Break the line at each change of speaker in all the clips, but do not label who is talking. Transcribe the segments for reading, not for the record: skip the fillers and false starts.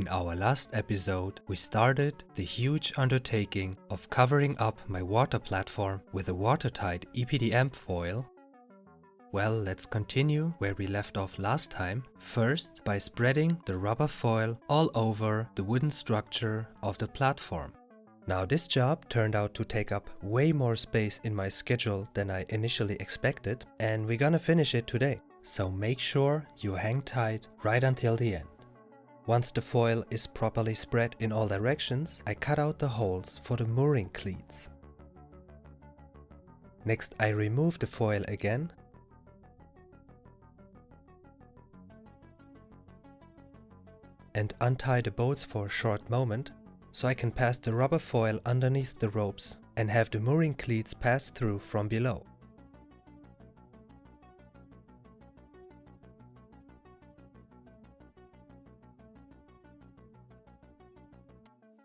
In our last episode, we started the huge undertaking of covering up my water platform with a watertight EPDM foil. Well, let's continue where we left off last time, first by spreading the rubber foil all over the wooden structure of the platform. Now this job turned out to take up way more space in my schedule than I initially expected, and we're gonna finish it today. So make sure you hang tight right until the end. Once the foil is properly spread in all directions, I cut out the holes for the mooring cleats. Next I remove the foil again and untie the boats for a short moment so I can pass the rubber foil underneath the ropes and have the mooring cleats pass through from below.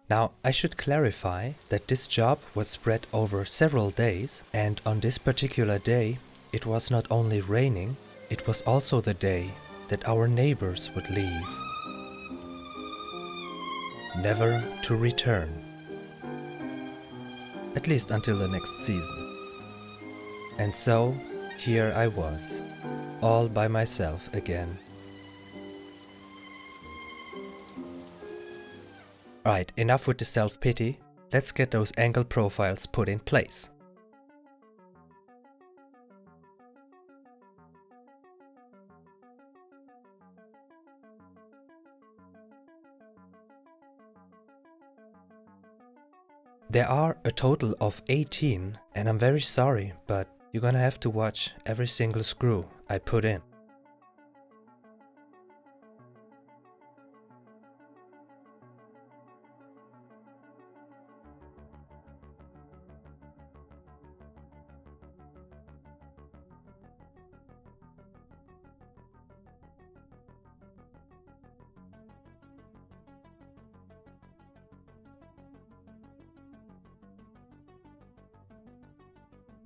Now I should clarify that this job was spread over several days, and on this particular day it was not only raining, it was also the day that our neighbors would leave, never to return, at least until the next season. And so here I was, all by myself again. Alright, enough with the self-pity, let's get those angle profiles put in place. There are a total of 18, and I'm very sorry, but you're gonna have to watch every single screw I put in.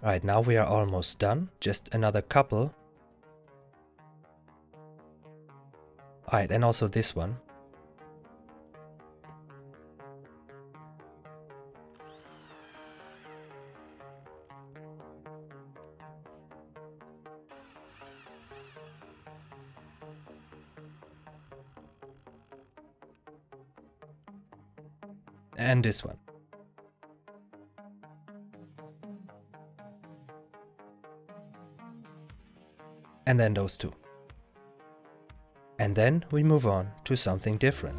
Right, now we are almost done, just another couple. Alright, and also this one. And this one. And then those two. And then we move on to something different.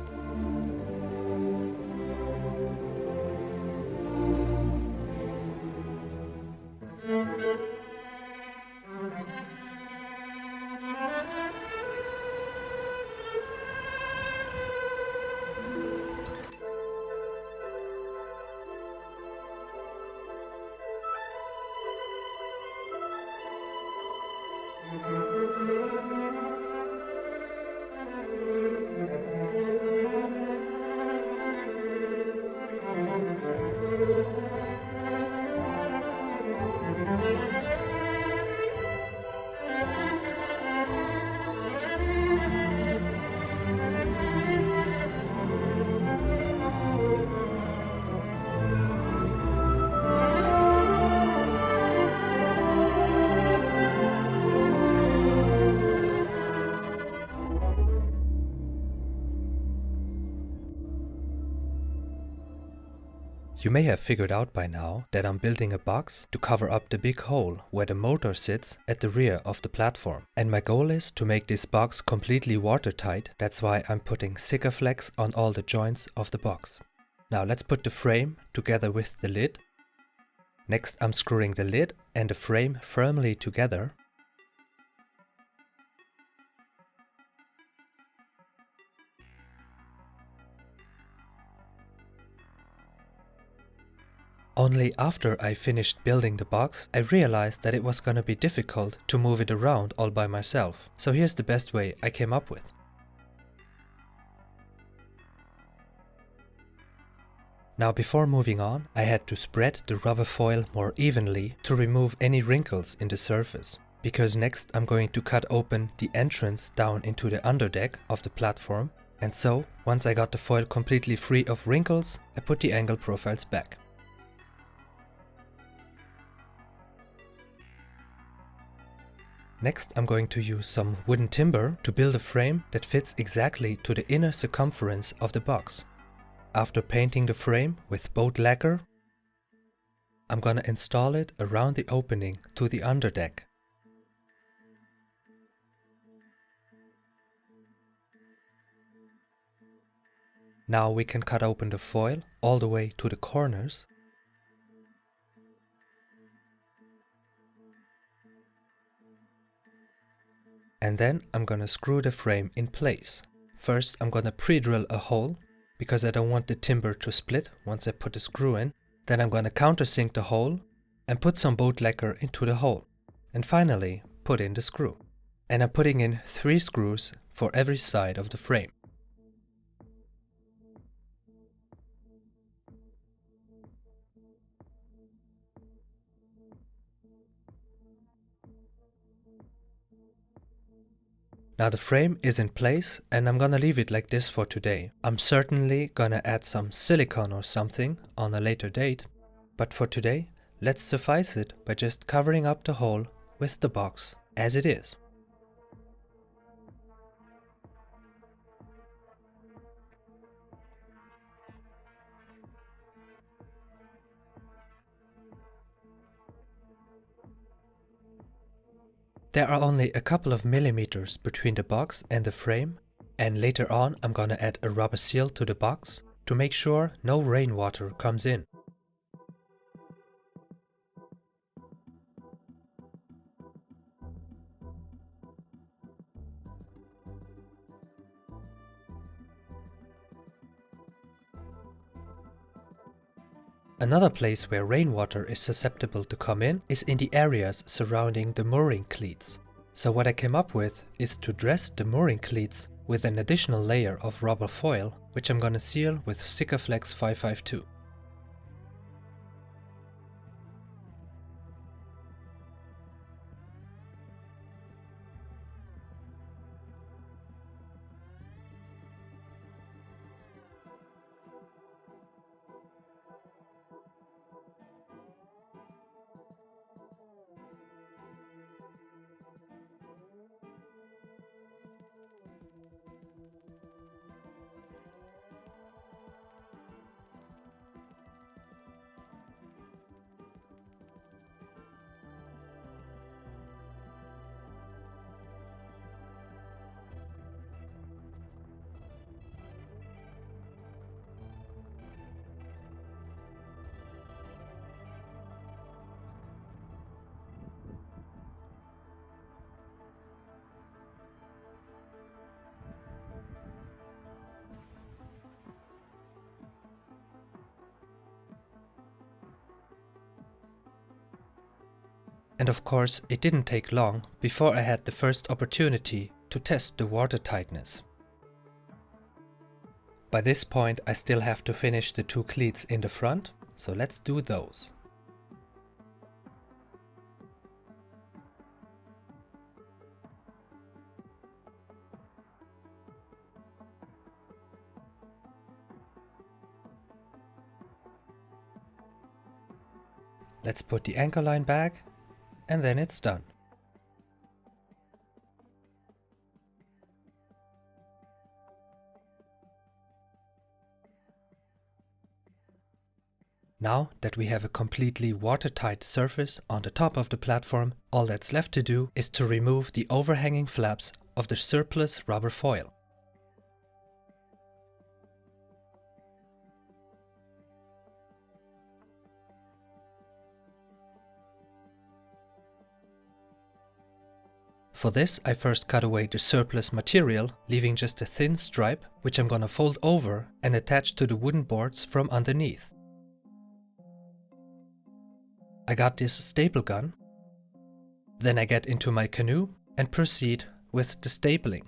You may have figured out by now that I'm building a box to cover up the big hole where the motor sits at the rear of the platform. And my goal is to make this box completely watertight, that's why I'm putting Sikaflex on all the joints of the box. Now let's put the frame together with the lid. Next I'm screwing the lid and the frame firmly together. Only after I finished building the box, I realized that it was gonna be difficult to move it around all by myself. So here's the best way I came up with. Now before moving on, I had to spread the rubber foil more evenly to remove any wrinkles in the surface. Because next I'm going to cut open the entrance down into the underdeck of the platform, And so, once I got the foil completely free of wrinkles, I put the angle profiles back. Next, I'm going to use some wooden timber to build a frame that fits exactly to the inner circumference of the box. After painting the frame with boat lacquer, I'm gonna install it around the opening to the underdeck. Now we can cut open the foil all the way to the corners. And then I'm gonna screw the frame in place. First I'm gonna pre-drill a hole because I don't want the timber to split once I put the screw in. Then I'm gonna countersink the hole and put some boat lacquer into the hole. And finally put in the screw. And I'm putting in 3 screws for every side of the frame. Now the frame is in place and I'm gonna leave it like this for today. I'm certainly gonna add some silicone or something on a later date, but for today, let's suffice it by just covering up the hole with the box as it is. There are only a couple of millimeters between the box and the frame, and later on I'm gonna add a rubber seal to the box to make sure no rainwater comes in. Another place where rainwater is susceptible to come in is in the areas surrounding the mooring cleats. So what I came up with is to dress the mooring cleats with an additional layer of rubber foil, which I'm gonna seal with Sikaflex 552. And of course, it didn't take long before I had the first opportunity to test the watertightness. By this point, I still have to finish the 2 cleats in the front, so let's do those. Let's put the anchor line back, and then it's done. Now that we have a completely watertight surface on the top of the platform, all that's left to do is to remove the overhanging flaps of the surplus rubber foil. For this, I first cut away the surplus material, leaving just a thin stripe, which I'm gonna fold over and attach to the wooden boards from underneath. I got this staple gun. Then I get into my canoe and proceed with the stapling.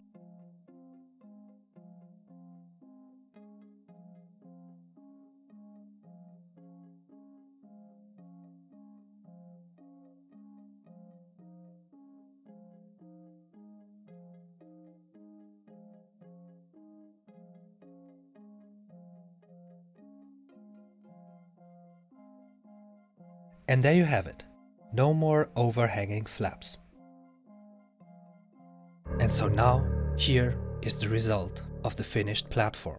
And there you have it. No more overhanging flaps. And so now, here is the result of the finished platform.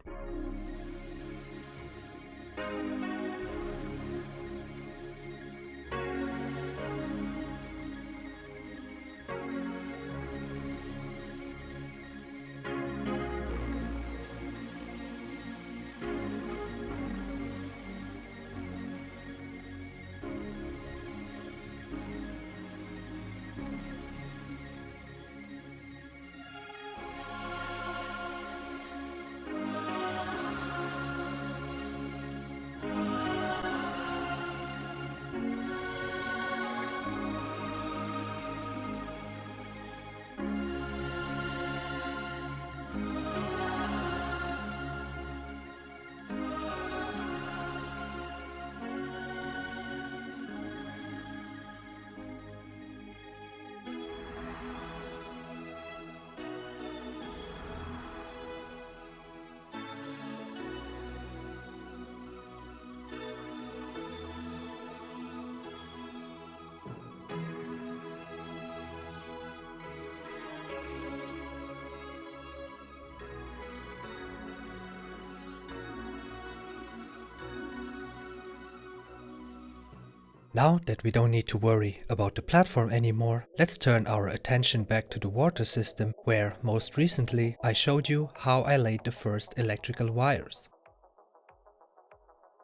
Now that we don't need to worry about the platform anymore, let's turn our attention back to the water system, where most recently I showed you how I laid the first electrical wires.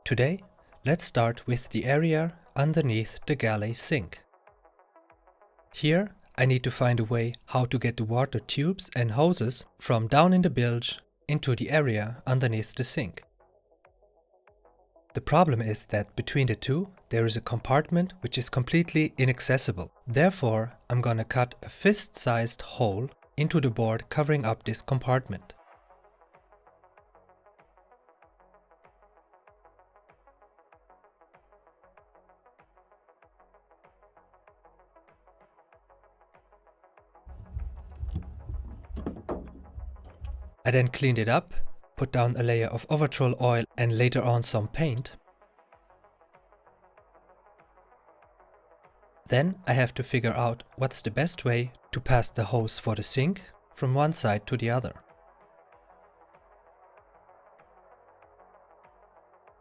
Today, let's start with the area underneath the galley sink. Here I need to find a way how to get the water tubes and hoses from down in the bilge into the area underneath the sink. The problem is that between the two there is a compartment which is completely inaccessible. Therefore, I'm gonna cut a fist-sized hole into the board covering up this compartment. I then cleaned it up, put down a layer of overtroll oil and later on some paint. Then I have to figure out what's the best way to pass the hose for the sink from one side to the other.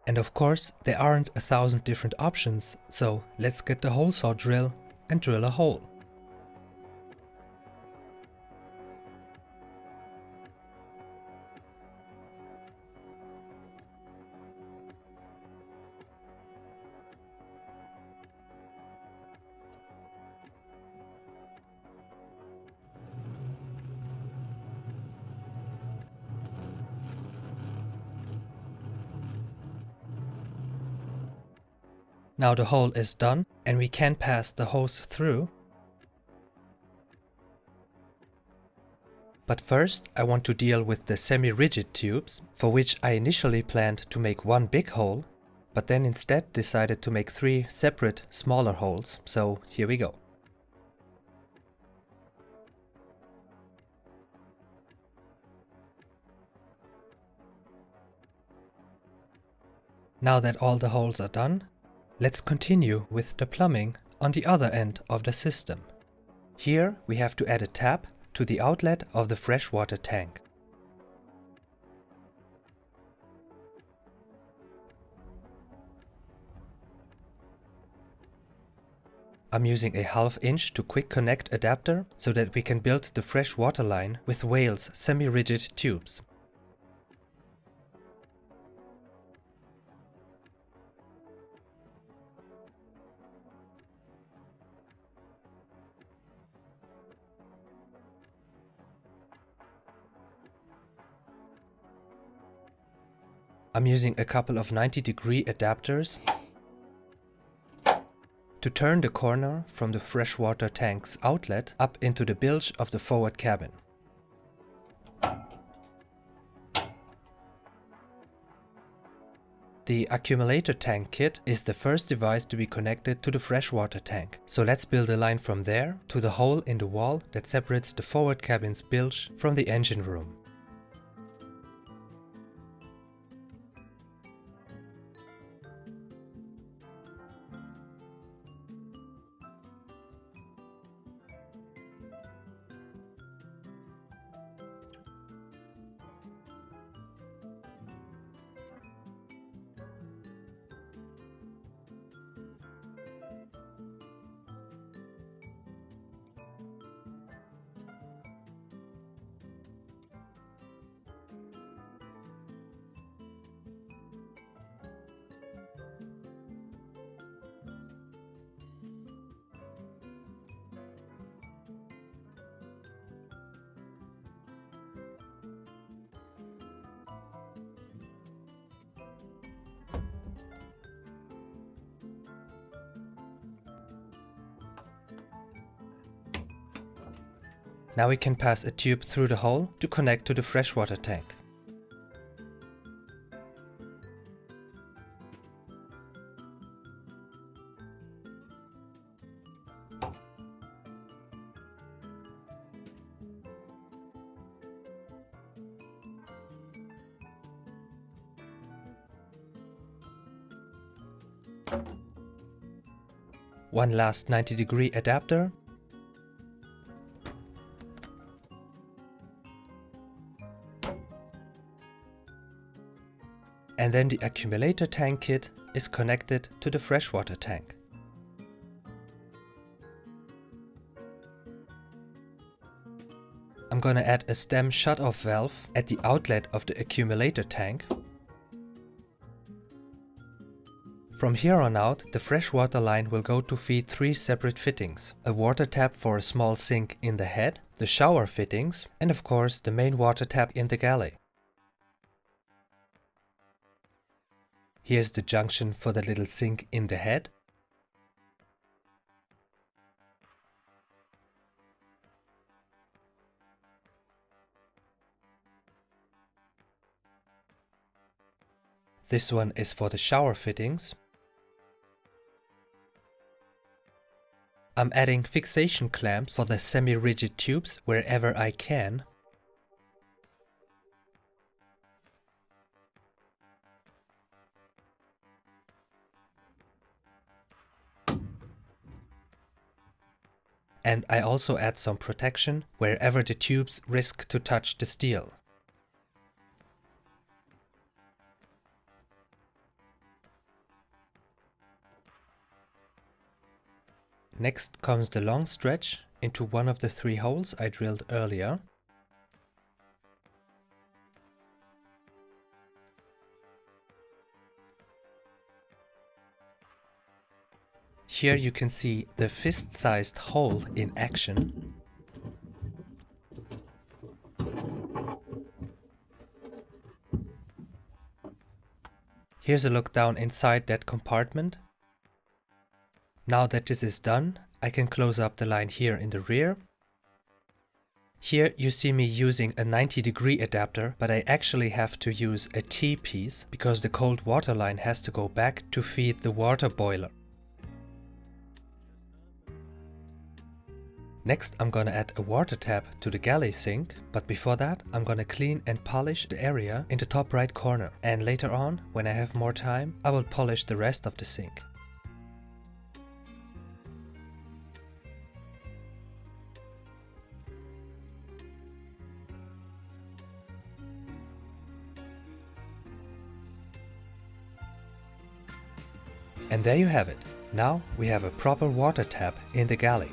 And of course there aren't 1,000 different options, so let's get the hole saw drill and drill a hole. Now the hole is done and we can pass the hose through. But first I want to deal with the semi-rigid tubes, for which I initially planned to make one big hole, but then instead decided to make 3 separate smaller holes, so here we go. Now that all the holes are done, let's continue with the plumbing on the other end of the system. Here we have to add a tap to the outlet of the freshwater tank. I'm using a 1/2 inch to quick connect adapter so that we can build the freshwater line with Wales semi-rigid tubes. I'm using a couple of 90-degree adapters to turn the corner from the freshwater tank's outlet up into the bilge of the forward cabin. The accumulator tank kit is the first device to be connected to the freshwater tank, so let's build a line from there to the hole in the wall that separates the forward cabin's bilge from the engine room. Now we can pass a tube through the hole to connect to the freshwater tank. One last 90-degree adapter. And then the accumulator tank kit is connected to the freshwater tank. I'm gonna add a stem shut-off valve at the outlet of the accumulator tank. From here on out, the freshwater line will go to feed 3 separate fittings. A water tap for a small sink in the head, the shower fittings, and of course the main water tap in the galley. Here's the junction for the little sink in the head. This one is for the shower fittings. I'm adding fixation clamps for the semi-rigid tubes wherever I can. And I also add some protection wherever the tubes risk to touch the steel. Next comes the long stretch into one of the 3 holes I drilled earlier. Here you can see the fist-sized hole in action. Here's a look down inside that compartment. Now that this is done, I can close up the line here in the rear. Here you see me using a 90-degree adapter, but I actually have to use a T-piece because the cold water line has to go back to feed the water boiler. Next I'm gonna add a water tap to the galley sink, but before that I'm gonna clean and polish the area in the top right corner, and later on, when I have more time, I will polish the rest of the sink. And there you have it. Now we have a proper water tap in the galley.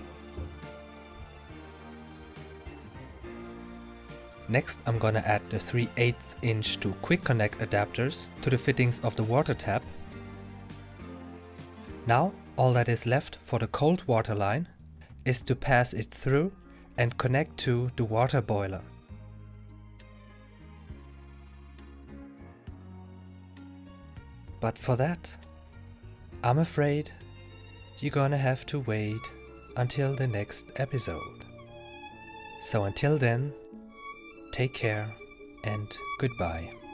Next I'm gonna add the 3/8 inch to quick connect adapters to the fittings of the water tap. Now all that is left for the cold water line is to pass it through and connect to the water boiler. But for that, I'm afraid you're gonna have to wait until the next episode. So until then, take care and goodbye.